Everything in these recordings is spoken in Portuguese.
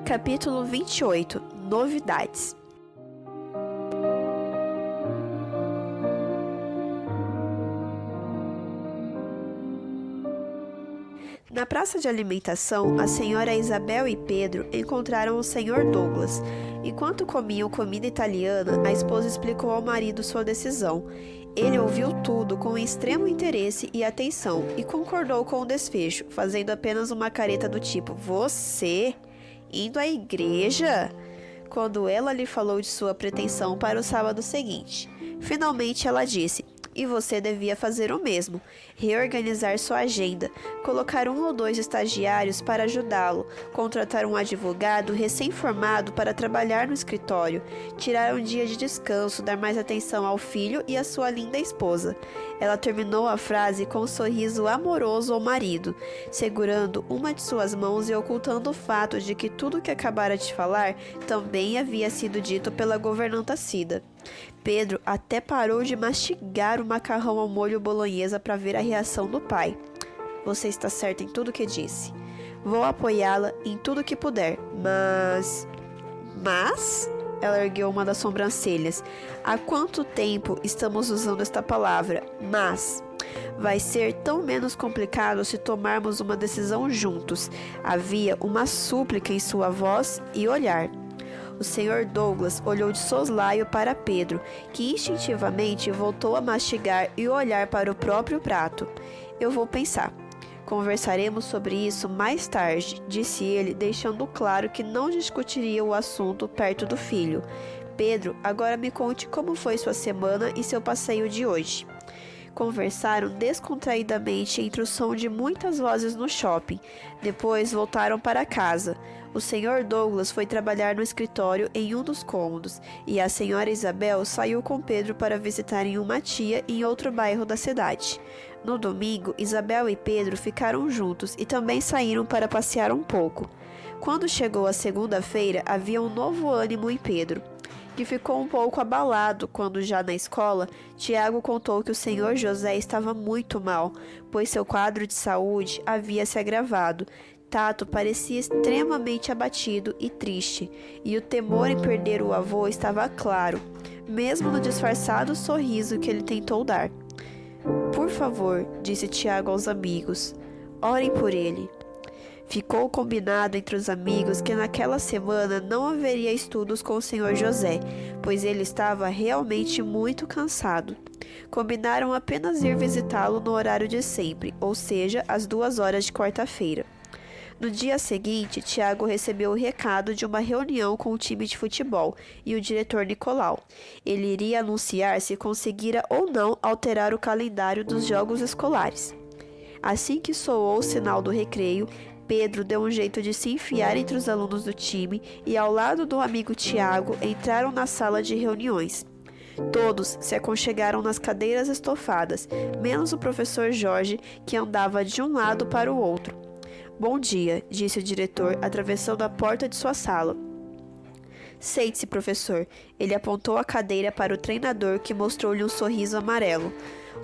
Capítulo 28 – Novidades. Na praça de alimentação, a senhora Isabel e Pedro encontraram o senhor Douglas. Enquanto comiam comida italiana, a esposa explicou ao marido sua decisão. Ele ouviu tudo com extremo interesse e atenção e concordou com o desfecho, fazendo apenas uma careta do tipo: "Você? Indo à igreja?" Quando ela lhe falou de sua pretensão para o sábado seguinte. Finalmente ela disse: "E você devia fazer o mesmo, reorganizar sua agenda, colocar 1 ou 2 estagiários para ajudá-lo, contratar um advogado recém-formado para trabalhar no escritório, tirar um dia de descanso, dar mais atenção ao filho e à sua linda esposa." Ela terminou a frase com um sorriso amoroso ao marido, segurando uma de suas mãos e ocultando o fato de que tudo o que acabara de falar também havia sido dito pela governanta Cida. Pedro até parou de mastigar o macarrão ao molho bolonhesa para ver a reação do pai. "Você está certa em tudo que disse. Vou apoiá-la em tudo que puder, mas... Ela ergueu uma das sobrancelhas. "Há quanto tempo estamos usando esta palavra, mas... Vai ser tão menos complicado se tomarmos uma decisão juntos." Havia uma súplica em sua voz e olhar. O senhor Douglas olhou de soslaio para Pedro, que instintivamente voltou a mastigar e olhar para o próprio prato. "Eu vou pensar. Conversaremos sobre isso mais tarde", disse ele, deixando claro que não discutiria o assunto perto do filho. "Pedro, agora me conte como foi sua semana e seu passeio de hoje." Conversaram descontraidamente entre o som de muitas vozes no shopping. Depois voltaram para casa. O senhor Douglas foi trabalhar no escritório em um dos cômodos, e a senhora Isabel saiu com Pedro para visitarem uma tia em outro bairro da cidade. No domingo, Isabel e Pedro ficaram juntos e também saíram para passear um pouco. Quando chegou a segunda-feira, havia um novo ânimo em Pedro, que ficou um pouco abalado quando, já na escola, Tiago contou que o senhor José estava muito mal, pois seu quadro de saúde havia se agravado. Tato parecia extremamente abatido e triste, e o temor em perder o avô estava claro, mesmo no disfarçado sorriso que ele tentou dar. "Por favor", disse Tiago aos amigos, "orem por ele." Ficou combinado entre os amigos que naquela semana não haveria estudos com o senhor José, pois ele estava realmente muito cansado. Combinaram apenas ir visitá-lo no horário de sempre, ou seja, às 2 horas de quarta-feira. No dia seguinte, Tiago recebeu o recado de uma reunião com o time de futebol e o diretor Nicolau. Ele iria anunciar se conseguira ou não alterar o calendário dos jogos escolares. Assim que soou o sinal do recreio, Pedro deu um jeito de se enfiar entre os alunos do time e, ao lado do amigo Tiago, entraram na sala de reuniões. Todos se aconchegaram nas cadeiras estofadas, menos o professor Jorge, que andava de um lado para o outro. "Bom dia", disse o diretor, atravessando a porta de sua sala. "Sente-se, professor." Ele apontou a cadeira para o treinador, que mostrou-lhe um sorriso amarelo.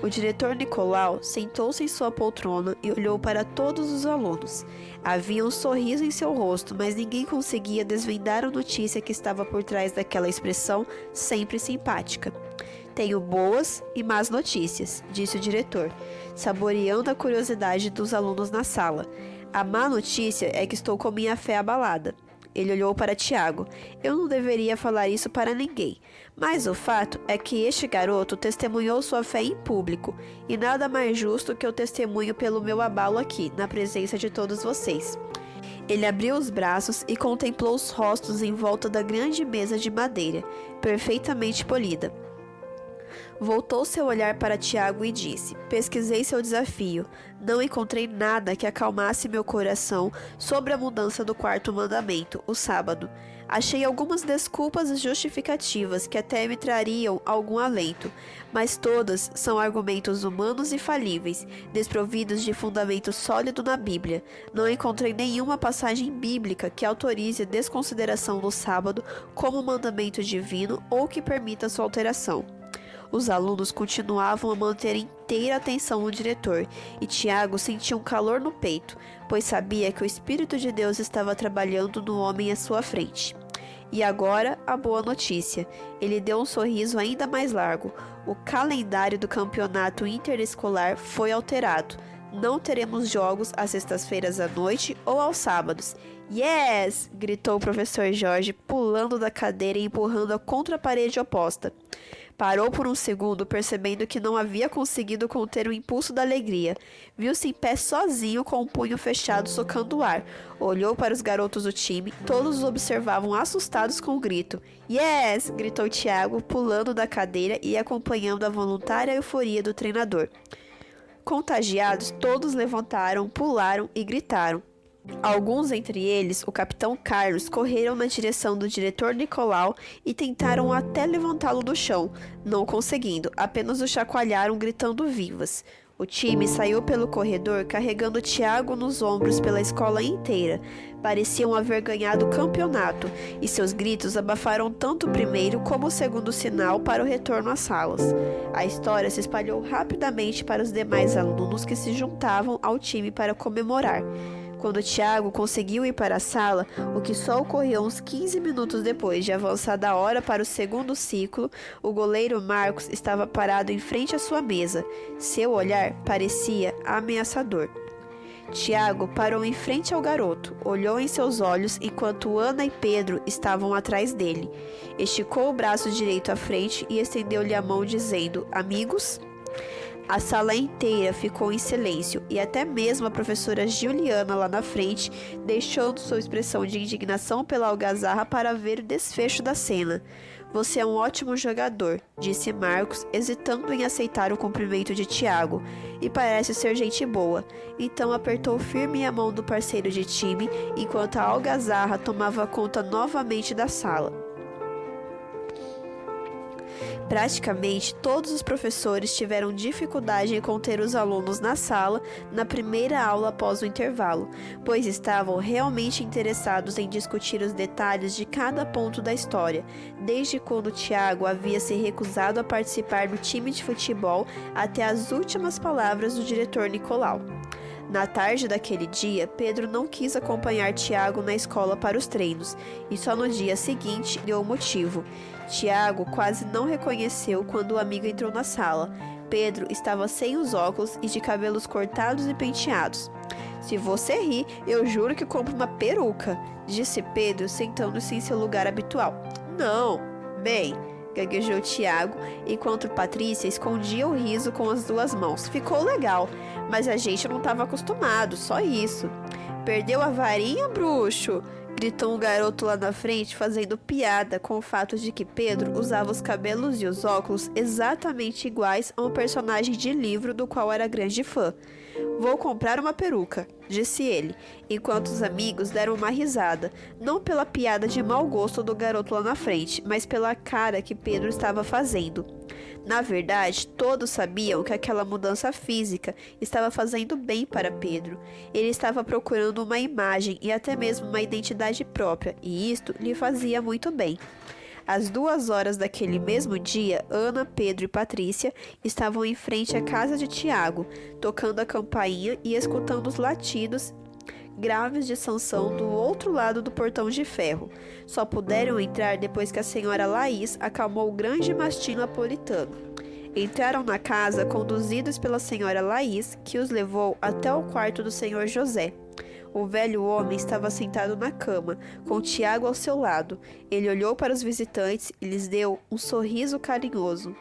O diretor Nicolau sentou-se em sua poltrona e olhou para todos os alunos. Havia um sorriso em seu rosto, mas ninguém conseguia desvendar a notícia que estava por trás daquela expressão sempre simpática. "Tenho boas e más notícias", disse o diretor, saboreando a curiosidade dos alunos na sala. "A má notícia é que estou com minha fé abalada." Ele olhou para Tiago. "Eu não deveria falar isso para ninguém, mas o fato é que este garoto testemunhou sua fé em público, e nada mais justo que eu testemunho pelo meu abalo aqui, na presença de todos vocês." Ele abriu os braços e contemplou os rostos em volta da grande mesa de madeira, perfeitamente polida. Voltou seu olhar para Tiago e disse: "Pesquisei seu desafio. Não encontrei nada que acalmasse meu coração sobre a mudança do 4º mandamento, o sábado. Achei algumas desculpas e justificativas que até me trariam algum alento, mas todas são argumentos humanos e falíveis, desprovidos de fundamento sólido na Bíblia. Não encontrei nenhuma passagem bíblica que autorize a desconsideração do sábado como mandamento divino ou que permita sua alteração." Os alunos continuavam a manter inteira atenção no diretor, e Tiago sentia um calor no peito, pois sabia que o Espírito de Deus estava trabalhando no homem à sua frente. E agora, a boa notícia. Ele deu um sorriso ainda mais largo. O calendário do campeonato interescolar foi alterado. Não teremos jogos às sextas-feiras à noite ou aos sábados. Yes! Gritou o professor Jorge, pulando da cadeira e empurrando-a contra a parede oposta. Parou por um segundo, percebendo que não havia conseguido conter o impulso da alegria. Viu-se em pé sozinho, com o punho fechado, socando o ar. Olhou para os garotos do time, todos os observavam assustados com o grito. Yes! Gritou Tiago, pulando da cadeira e acompanhando a voluntária euforia do treinador. Contagiados, todos levantaram, pularam e gritaram. Alguns entre eles, o capitão Carlos, correram na direção do diretor Nicolau e tentaram até levantá-lo do chão, não conseguindo, apenas o chacoalharam gritando vivas. O time saiu pelo corredor carregando Tiago nos ombros pela escola inteira. Pareciam haver ganhado o campeonato, e seus gritos abafaram tanto o primeiro como o segundo sinal para o retorno às salas. A história se espalhou rapidamente para os demais alunos que se juntavam ao time para comemorar. Quando Tiago conseguiu ir para a sala, o que só ocorreu uns 15 minutos depois de avançada a hora para o segundo ciclo, o goleiro Marcos estava parado em frente à sua mesa. Seu olhar parecia ameaçador. Tiago parou em frente ao garoto, olhou em seus olhos enquanto Ana e Pedro estavam atrás dele. Esticou o braço direito à frente e estendeu-lhe a mão dizendo: "Amigos?" A sala inteira ficou em silêncio e até mesmo a professora Juliana lá na frente, deixando sua expressão de indignação pela algazarra para ver o desfecho da cena. "Você é um ótimo jogador", disse Marcos, hesitando em aceitar o cumprimento de Tiago, "e parece ser gente boa." Então apertou firme a mão do parceiro de time, enquanto a algazarra tomava conta novamente da sala. Praticamente todos os professores tiveram dificuldade em conter os alunos na sala na primeira aula após o intervalo, pois estavam realmente interessados em discutir os detalhes de cada ponto da história, desde quando Tiago havia se recusado a participar do time de futebol até as últimas palavras do diretor Nicolau. Na tarde daquele dia, Pedro não quis acompanhar Tiago na escola para os treinos, e só no dia seguinte deu o motivo. Tiago quase não reconheceu quando o amigo entrou na sala. Pedro estava sem os óculos e de cabelos cortados e penteados. "Se você rir, eu juro que compro uma peruca", disse Pedro, sentando-se em seu lugar habitual. "Não, bem", gaguejou Tiago, enquanto Patrícia escondia o riso com as duas mãos. "Ficou legal, mas a gente não estava acostumado, só isso." "Perdeu a varinha, bruxo?" gritou um garoto lá na frente, fazendo piada com o fato de que Pedro usava os cabelos e os óculos exatamente iguais a um personagem de livro do qual era grande fã. "Vou comprar uma peruca", disse ele, enquanto os amigos deram uma risada, não pela piada de mau gosto do garoto lá na frente, mas pela cara que Pedro estava fazendo. Na verdade, todos sabiam que aquela mudança física estava fazendo bem para Pedro. Ele estava procurando uma imagem e até mesmo uma identidade própria, e isto lhe fazia muito bem. Às 2 horas daquele mesmo dia, Ana, Pedro e Patrícia estavam em frente à casa de Tiago, tocando a campainha e escutando os latidos graves de Sansão do outro lado do portão de ferro. Só puderam entrar depois que a senhora Laís acalmou o grande mastim napolitano. Entraram na casa conduzidos pela senhora Laís, que os levou até o quarto do senhor José. O velho homem estava sentado na cama, com Tiago ao seu lado. Ele olhou para os visitantes e lhes deu um sorriso carinhoso.